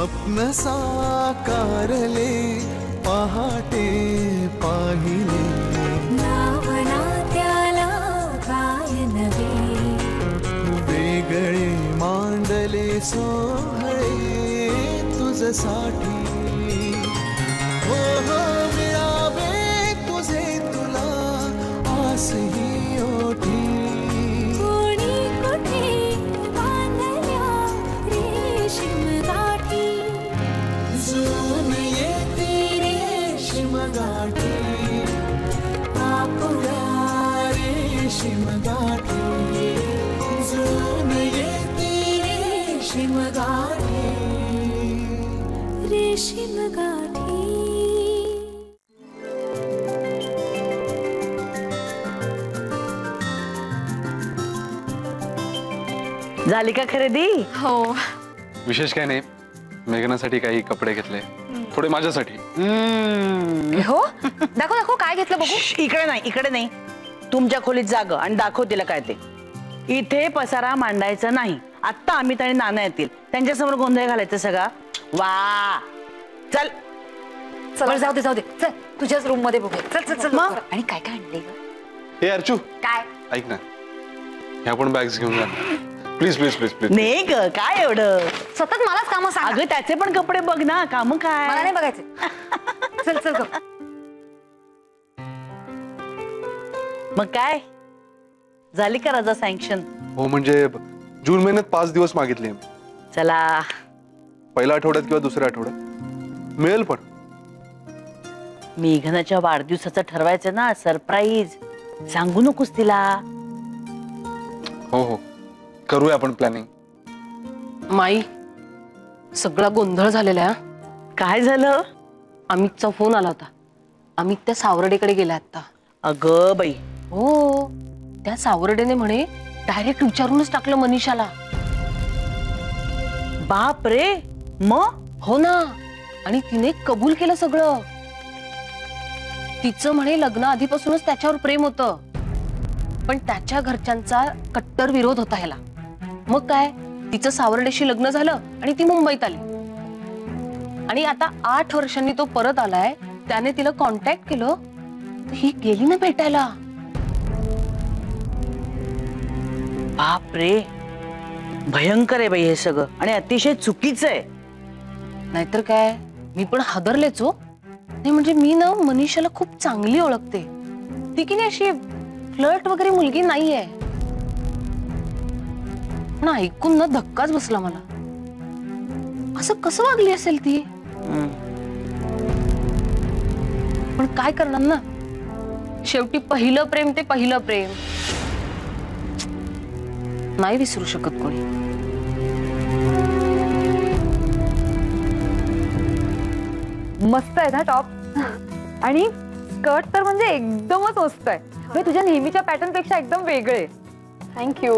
स्वप्न साकारले पहाटे पाहिले नावना त्याला काय नवे वेगळे मांडले सोहळे तुझसाठी हो हो मिळावे तुझे तुला आसही ओठी कोणी कुठे बांधल्या रेशीम गाठी जून येते रेशीम गाठी आपुला रेशीम गाठी जून येते रेशीम गाठी रेशीम गाठी झाली का खरेदी? हो. विशेष काय नाही, मेघनासाठी काही कपडे घेतले, थोडे माझ्यासाठी. हो दाखव दाखव काय घेतलं बघू. इकडे नाही तुमच्या खोलीत जाग आणि दाखव तिला काय ते. इथे पसारा मांडायचा नाही. आता अमित आणि नाना येतील, त्यांच्यासमोर गोंधळ घालायचं सगळा. वा चल चल जाऊ दे चल तुझ्याच रूम मध्ये बघू. चल चल चल. आणि काय काय आणले ग? हे अर्चू काय ऐक ना, ह्या पण बॅग्स घेऊन जा प्लीज प्लीज प्लीज प्लीज. नाही ग काय एवढं सतत मलाच काम सांग. अगं त्याचे पण कपडे बघ ना, काम मला काय. नाही बघायचे. चल चल ग. मग काय झाली का रजा सँक्शन? हो म्हणजे जून महिन्यात 5 दिवस मागितले. चला पहिल्या आठवड्यात किंवा दुसऱ्या आठवड्यात मिळेल. पण मेघनाच्या वाढदिवसाचं ठरवायचं ना, सरप्राईज. सांगू नकोस तिला. हो हो करूया आपण प्लॅनिंग. माई सगळा गोंधळ झालेला आहे. काय झालं? अमितचा फोन आला होता. अमित त्या सावर्डेकडे गेला आता. अगं बाई. हो त्या सावर्डेने म्हणे डायरेक्ट विचारूनच टाकलं मनीषाला. बाप रे. मग? हो ना, आणि तिने कबूल केलं सगळं. तिचं म्हणे लग्न आधीपासूनच त्याच्यावर प्रेम होतं, पण त्याच्या घरच्यांचा कट्टर विरोध होता ह्याला. मग काय, तिचं सावर्डेशी लग्न झालं आणि ती मुंबईत आली. आणि आता 8 वर्षांनी तो परत आलाय. त्याने तिला कॉन्टॅक्ट केलं तर ही गेली ना भेटायला. बाप रे. भयंकर आहे बाई हे सगळं, आणि अतिशय चुकीचं आहे. नाहीतर काय, मी पण हादरलेच हो. नाही म्हणजे मी ना मनीषाला खूप चांगली ओळखते. ती की नाही अशी फ्लर्ट वगैरे मुलगी नाहीये. पण ऐकून ना धक्काच बसला मला. असं कसं वागली असेल ती? पण काय करणार ना, शेवटी पहिलं प्रेम ते पहिलं प्रेम. नाही विसरू शकत कोणी. मस्त आहे ना टॉप. आणि स्कर्ट तर म्हणजे एकदमच मस्त आहे. हे तुझ्या नेहमीच्या पॅटर्न पेक्षा एकदम वेगळे. थँक्यू.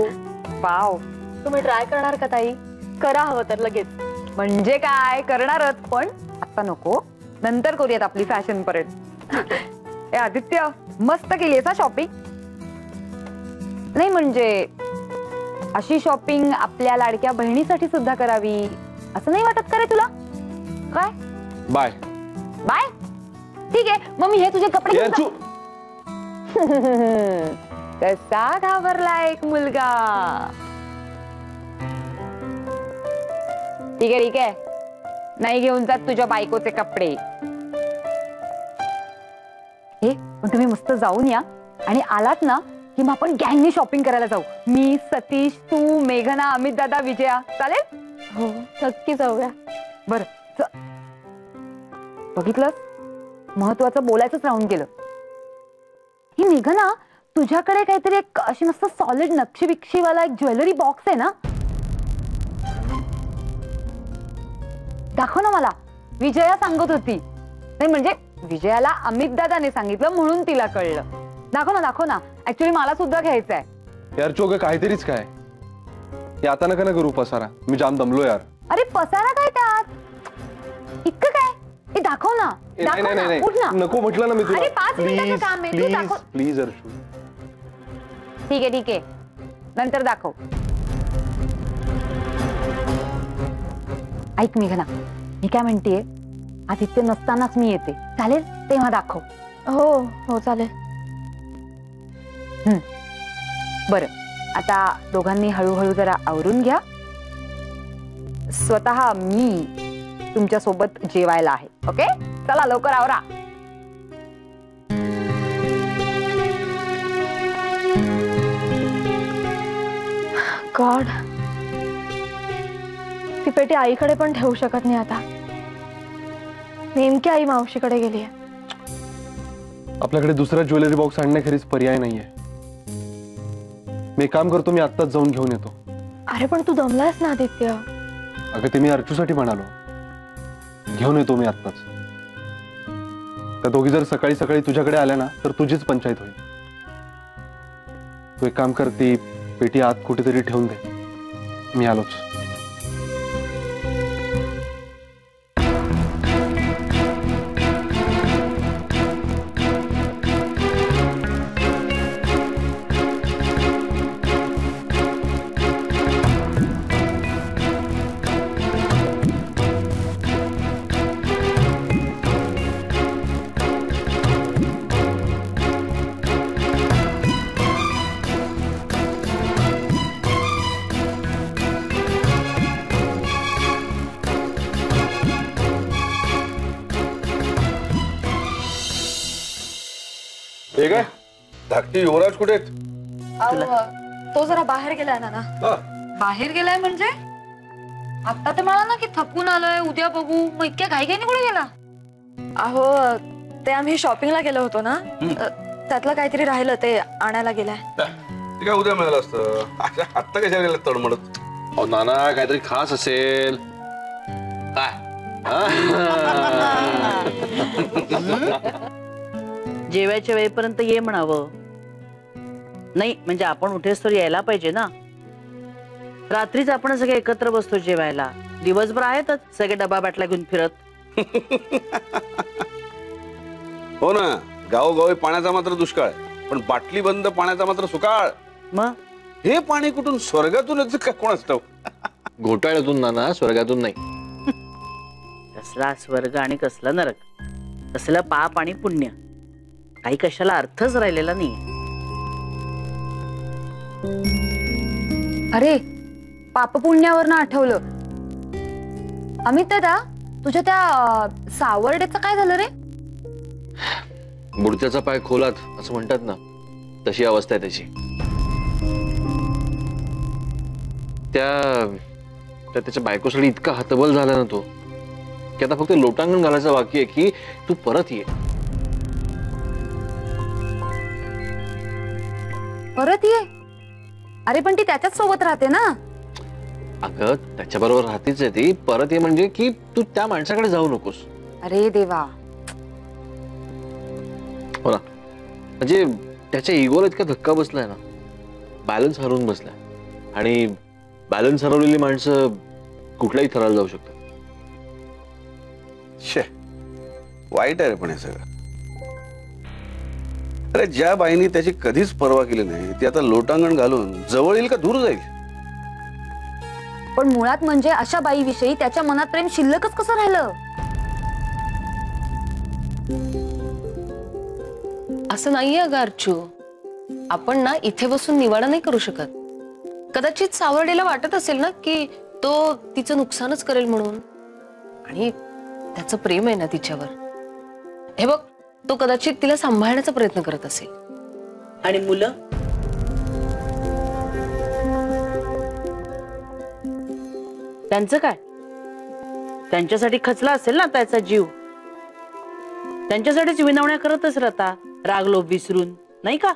वाव. तुम्ही ट्राय करणार का ताई? करा हवं तर लगेच. म्हणजे काय करणारच, पण आता नको, नंतर करूयात आपली फॅशन परेड. ए आदित्य, मस्त केली आहे शॉपिंग. नाही म्हणजे अशी शॉपिंग आपल्या लाडक्या बहिणीसाठी सुद्धा करावी असं नाही वाटत का रे तुला? काय बाय बाय. ठीक आहे मग मी हे तुझे कपडे घेऊन जा. कसा घाबरला एक मुलगा. ठीक आहे ठीक आहे, नाही घेऊन जात तुझ्या बायकोचे कपडे. हे पण तुम्ही मस्त जाऊन या, आणि आलात ना की मग आपण गँगनी शॉपिंग करायला जाऊ. मी, सतीश, तू, मेघना, अमित दादा, विजया. चालेल? हो नक्की जाऊया. बर बघितलं, महत्वाचं बोलायचंच राहून गेलं. ही मेघना, तुझ्याकडे काहीतरी एक अशी मस्त सॉलिड नक्षी बिक्षीवाला एक ज्वेलरी बॉक्स आहे ना? दाखव ना मला. विजया सांगत होती. नाही म्हणजे विजयाला अमित दादाने सांगितलं म्हणून तिला कळलं. दाखव ना दाखव ना. ऍक्च्युली मला सुद्धा घ्यायचं आहे. यार चोग काहीतरीच काय. आता नका ना करू पसारा, मी जाम दमलो यार. अरे पसारा काय त्यात, इतकं काय? हे दाखव ना. दाखव ना, उठ ना. नको म्हटलं ना मी तुला. अरे 5 मिनिटाचं काम आहे, तू दाखव. प्लीज अर्शू. ठीक आहे ठीक आहे, नंतर दाखव. ऐक मेघना, मी काय म्हणतेय, आदित्य नसतानाच मी येते, चालेल? तेव्हा दाखव. हो हो चालेल. बरं, आता दोघांनी हळूहळू जरा आवरून घ्या. स्वतः मी तुमच्या सोबत जेवायला आहे. ओके, चला लवकर आवरा. गॉड, ती पेटी आईकडे पण ठेवू शकत नाही आता. नेमकी आई मावशीकडे गेली आहे. आपल्याकडे दुसरा ज्वेलरी बॉक्स आणण्याखेरीज पर्याय नाहीये. मी एक काम करतो, मी आत्ताच जाऊन घेऊन येतो. अरे पण तू दमलास ना आदित्य. अगं ते मी अर्चूसाठी म्हणालो, घेऊन येतो मी आत्ताच. त्या दोघी जर सकाळी सकाळी तुझ्याकडे आल्या ना तर तुझीच पंचायत होईल. तू एक काम कर, ती पेटी आत कुठेतरी ठेवून दे, मी आलोच. हे काय धाकटी युवराज कुठे आहेत? तो जरा बाहेर गेलाय ना. बाहेर गेलाय म्हणजे आता ते मला ना की थकून आलोय, उद्या बघू. मग इतक्या घाईघाईने कुठे गेला? अहो ते आम्ही शॉपिंगला गेलो होतो ना, त्यातलं काहीतरी राहिलं ते आणायला गेलाय. ते काय उद्या मिळालं असतं, आत्ता कशा गेलं तडमडत? अहो नाना, काहीतरी खास असेल काय? जेवायच्या वेळेपर्यंत ये म्हणावं. नाही म्हणजे आपण उठेस तर यायला पाहिजे ना. रात्रीच आपण सगळे एकत्र बसतो जेवायला, दिवसभर आहेतच सगळे डबा बाटला घेऊन फिरत. हो ना, गावोगावी पाण्याचा मात्र दुष्काळ, पण बाटली बंद पाण्याचा मात्र सुकाळ. मग हे पाणी कुठून स्वर्गातून येतं का कोणाच ठाऊक? घोटाळ्यातून नाना, स्वर्गातून नाही. कसला स्वर्ग आणि कसला नरक, कसलं पाप आणि पुण्य, काही कशाला अर्थच राहिलेला नाही. अरे पापपुण्यावरनं आठवलं, अमित दादा तुझ्या त्या सावर्डेचं काय झालं रे? बुडत्याचा पाय खोलात असं म्हणतात ना, तशी अवस्था आहे त्याची. त्याच्या बायकोसाठी इतका हतबल झाला ना तो, की आता फक्त लोटांगण घालायचं बाकी आहे की तू परत ये. परत ये? अरे पण ती त्याच्याच सोबत राहते ना. अगं त्याच्याबरोबर राहतीच आहे ती, परत ये म्हणजे की तू त्या माणसाकडे जाऊ नकोस. अरे देवा. हो ना, म्हणजे त्याच्या इगोला इतका धक्का बसलाय ना, बॅलन्स हरवून बसलाय. आणि बॅलन्स हरवलेली माणसं कुठल्याही थराला जाऊ शकतात. शे वाईट आहे रे पण हे सगळं. अरे ज्या बाईनी त्याची कधीच पर्वा केली नाही, ती आता लोटांगण घालून जवळ येईल का दूर जाईल? पण मुळात म्हणजे अशा बाईविषयी त्याच्या मनात प्रेम शिल्लकच कसं राहिलं? असं नाहीये अगं अर्चू, आपण ना इथे बसून निवाडा नाही करू शकत. कदाचित सावर्डेला वाटत असेल ना की तो तिचं नुकसानच करेल म्हणून, आणि त्याचं प्रेम आहे ना तिच्यावर. हे बघ, तो कदाचित तिला सांभाळण्याचा प्रयत्न करत असेल. आणि मुलं त्यांचं काय? त्यांच्यासाठी खचला असेल ना त्याचा जीव, त्यांच्यासाठीच विनवण्या करतच राहता, रागलोभ विसरून, नाही का?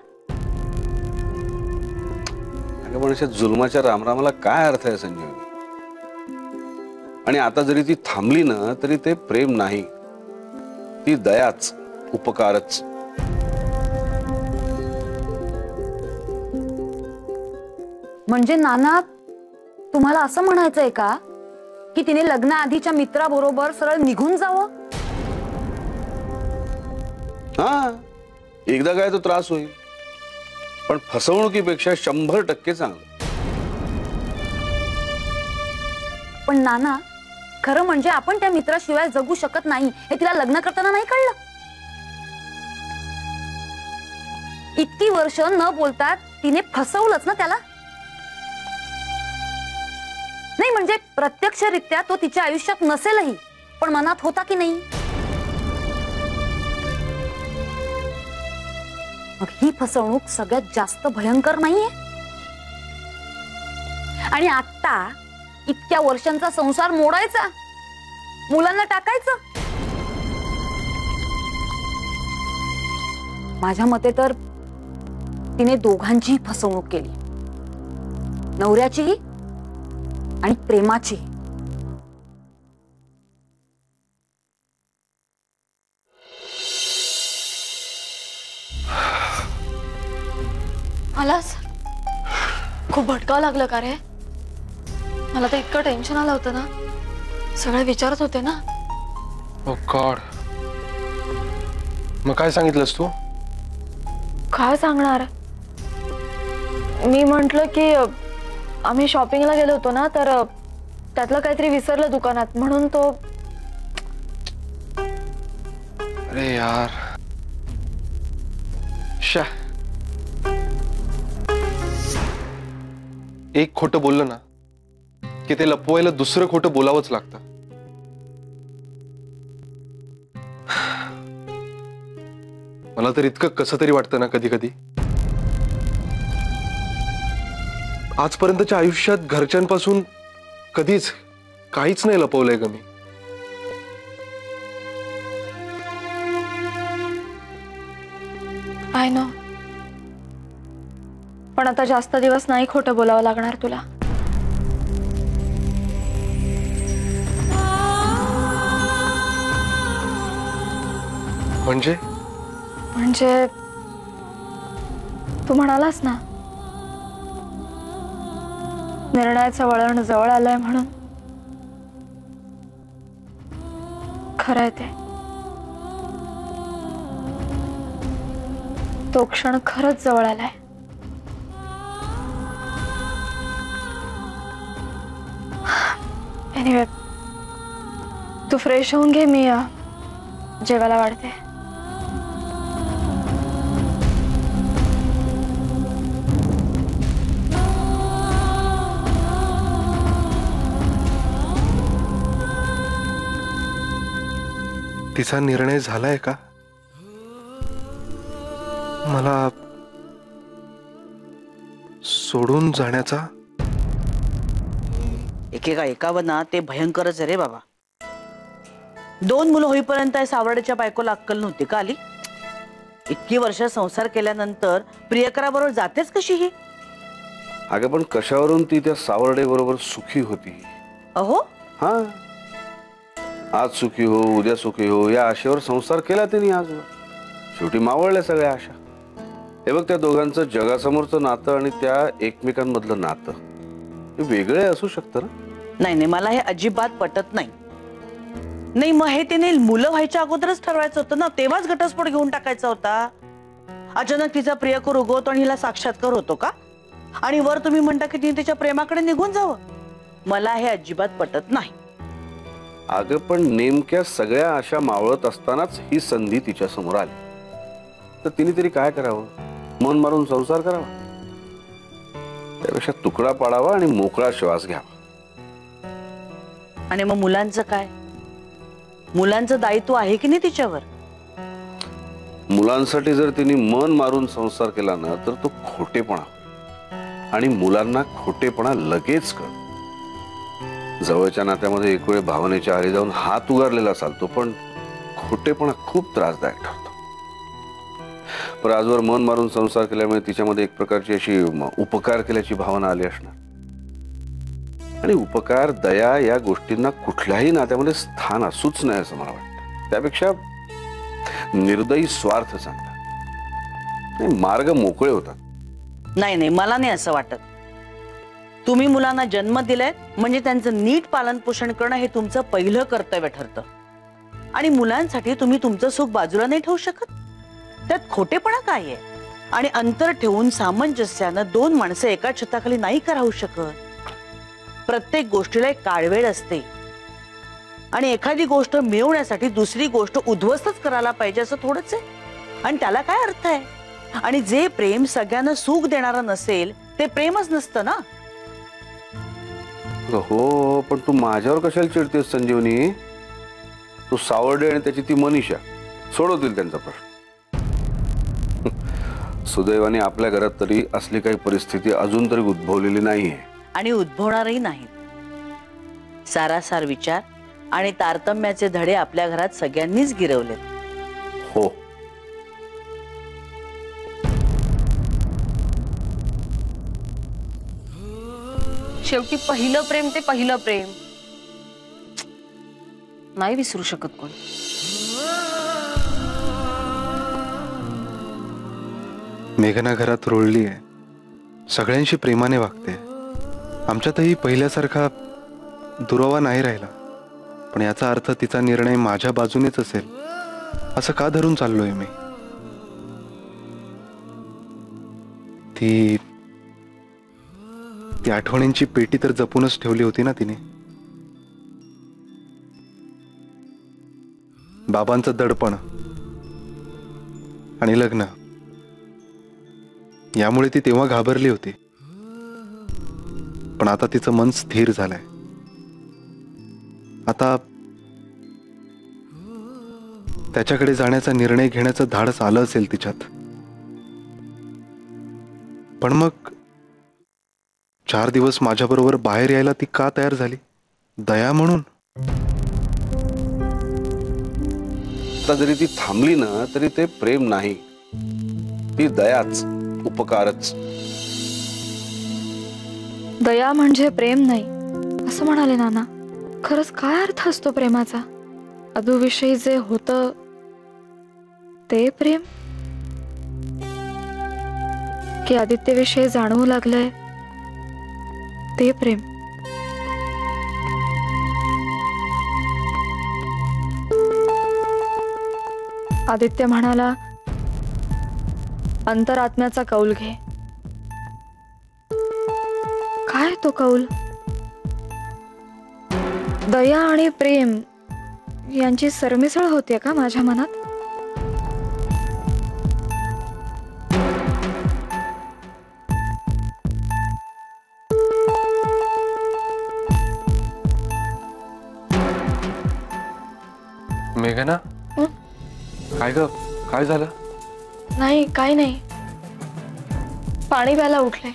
अगं पण अशा जुलमाच्या रामरामाला काय अर्थ आहे संजीवनी? आणि आता जरी ती थांबली ना तरी ते प्रेम नाही, ती दयाच, उपकारच. म्हणजे नाना तुम्हाला असं म्हणायचंय का की तिने लग्नाआधीच्या मित्राबरोबर सरळ निघून जावं? हा, एकदा काय तो त्रास होईल, पण फसवणुकीपेक्षा 100% चांगलं. पण नाना खरं म्हणजे आपण त्या मित्राशिवाय जगू शकत नाही हे तिला लग्न करताना नाही कळलं. इतकी वर्ष न बोलता तिने फसवलंच ना त्याला. नाही म्हणजे प्रत्यक्षरित्या तो तिच्या आयुष्यात नसेलही, पण मनात होता की नाही. मग ही फसवणूक सगळ्यात जास्त भयंकर नाहीये. आणि आता इतक्या वर्षांचा संसार मोडायचा, मुलांना टाकायचं. माझ्या मते तर तिने दोघांची फसवणूक केली, नवऱ्याची आणि प्रेमाची. मला खूप भटकावं लागलं का रे? मला तर इतकं टेन्शन आलं होतं ना, सगळे विचारत होते ना. ओ गॉड. मग काय सांगितलंस तू? काय सांगणार? मी म्हंटल की आम्ही शॉपिंगला गेलो होतो ना, तर त्यातलं काहीतरी विसरलं दुकानात, म्हणून तो. अरे यार, शा. एक खोटं बोललं ना की ते लपवायला दुसरं खोटं बोलावंच लागतं. मला तर इतकं कसं तरी वाटतं ना कधी कधी. आजपर्यंतच्या आयुष्यात घरच्यांपासून कधीच काहीच नाही लपवलंय ग मी. आय नो, पण आता जास्त दिवस नाही खोटं बोलावं लागणार तुला. म्हणजे तू म्हणालास ना निर्णयाचं वळण जवळ आलंय म्हणून. खरंय ते. तो क्षण खरंच जवळ आलाय. एनिवे, तू फ्रेश होऊन घे, मी जेवायला वाढते. तिचा निर्णय झालाय का? मला सोडून जाण्याचा? एकेका एकावना ते भयंकरच आहे रे बाबा. 2 मुलं होईपर्यंत सावर्डेच्या बायकोला अक्कल नव्हती का आली? इतकी वर्ष संसार केल्यानंतर प्रियकराबरोबर जातेच कशी ही? अगं पण कशावरून ती त्या सावर्डे बरोबर सुखी होती? अहो हा, आज सुखी हो उद्या सुखी हो या आशेवर संसार केला त्यांनी आजवर. शेवटी मावळल्या सगळ्या आशा. हे बघ, त्या दोघांचं जगासमोरचं नातं आणि त्या एकमेकांमधलं नातं हे वेगळे असू शकतं ना? नाही नाही, मला हे अजिबात पटत नाही. नाही, मग हे तिने मुलं व्हायच्या अगोदरच ठरवायचं होतं ना, तेव्हाच घटस्फोट घेऊन टाकायचा होता. अचानक तिचा प्रियकर उगवतो आणि हिला साक्षात्कार होतो का? आणि वर तुम्ही म्हणता की तिने तिच्या प्रेमाकडे निघून जावं. मला हे अजिबात पटत नाही. अगं पण नेमक्या सगळ्या आशा मावळत असतानाच ही संधी तिच्या समोर आली, तर तिने तरी काय करावं? मन मारून संसार करावा, त्यापेक्षा तुकडा पाडावा आणि मोकळा श्वास घ्यावा. आणि मग मुलांचं काय? मुलांचं दायित्व आहे की नाही तिच्यावर? मुलांसाठी जर तिने मन मारून संसार केला ना तर तो खोटेपणा, आणि मुलांना खोटेपणा लगेच कळतो. जवळच्या नात्यामध्ये एक वेळ भावनेच्या आरी जाऊन हात उगारलेला चालतो, पण खोटेपणा खूप त्रासदायक ठरतो. पण आजवर मन मारून संसार केल्यामुळे तिच्यामध्ये एक प्रकारची अशी उपकार केल्याची भावना आली असणार. आणि उपकार, दया या गोष्टींना कुठल्याही नात्यामध्ये स्थान असूच नाही असं मला वाटतं. त्यापेक्षा निर्दयी स्वार्थ चांगला. मार्ग मोकळे होतात. नाही नाही, मला नाही असं वाटत. तुम्ही मुलांना जन्म दिलाय म्हणजे त्यांचं नीट पालन पोषण करणं हे तुमचं पहिलं कर्तव्य ठरतं. आणि मुलांसाठी तुम्ही तुमचं सुख बाजूला नाही ठेवू शकत. त्यात खोटेपणा काय आहे? आणि अंतर ठेवून सामंजस्यानं 2 माणसं एका छताखाली नाही का राहू शकत? प्रत्येक गोष्टीला एक काळवेळ असते. आणि एखादी गोष्ट मिळवण्यासाठी दुसरी गोष्ट उद्ध्वस्तच करायला पाहिजे असं थोडंच आहे. आणि त्याला काय अर्थ आहे? आणि जे प्रेम सगळ्यांना सुख देणारं नसेल ते प्रेमच नसतं ना. हो, पण तू माझ्यावर कशाला चिडतेस संजीवनी? तू सावर्डे आणि त्याची ती मनीषा सोडवतील त्यांचा प्रश्न. सुदैवाने आपल्या घरात तरी असली काही परिस्थिती अजून तरी उद्भवलेली नाहीये आणि उद्भवणारही नाही. सारासार विचार आणि तारतम्याचे धडे आपल्या घरात सगळ्यांनीच गिरवले. हो, शेवटी पहिलं प्रेम ते पहिलं प्रेम नाही विसरू शकत कोण. मेघना घरात रोळली आहे, सगळ्यांशी प्रेमाने वागते. आमच्यातही पहिल्यासारखा दुरावा नाही राहिला. पण याचा अर्थ तिचा निर्णय माझ्या बाजूनेच असेल असं का धरून चाललोय मी? ती आठवणींची पेटी तर जपूनच ठेवली होती ना तिने. बाबांचं दडपण आणि लग्न यामुळे ती तेव्हा घाबरली होती. पण आता तिचं मन स्थिर झालंय. आता त्याच्याकडे जाण्याचा निर्णय घेण्याचं धाडस आलं असेल तिच्यात. पण मग 4 दिवस माझ्याबरोबर बाहेर यायला ती का तयार झाली? दया म्हणून? आता जरी ती थांबली ना तरी ते प्रेम नाही, ती दयाच, उपकारच. दया म्हणजे प्रेम नाही असं म्हणाले नाना. खरंच काय अर्थ असतो प्रेमाचा? अदूविषयी जे होतं ते प्रेम, की आदित्यविषयी जाणवू लागलंय ते प्रेम? आदित्य म्हणाला, अंतरात्म्याचा कौल घे. काय तो कौल? दया आणि प्रेम यांची सरमिसळ होते का माझ्या मनात? मेघना, काय ग, काय झालं? नाही, काय नाही. पाणी प्यायला उठले.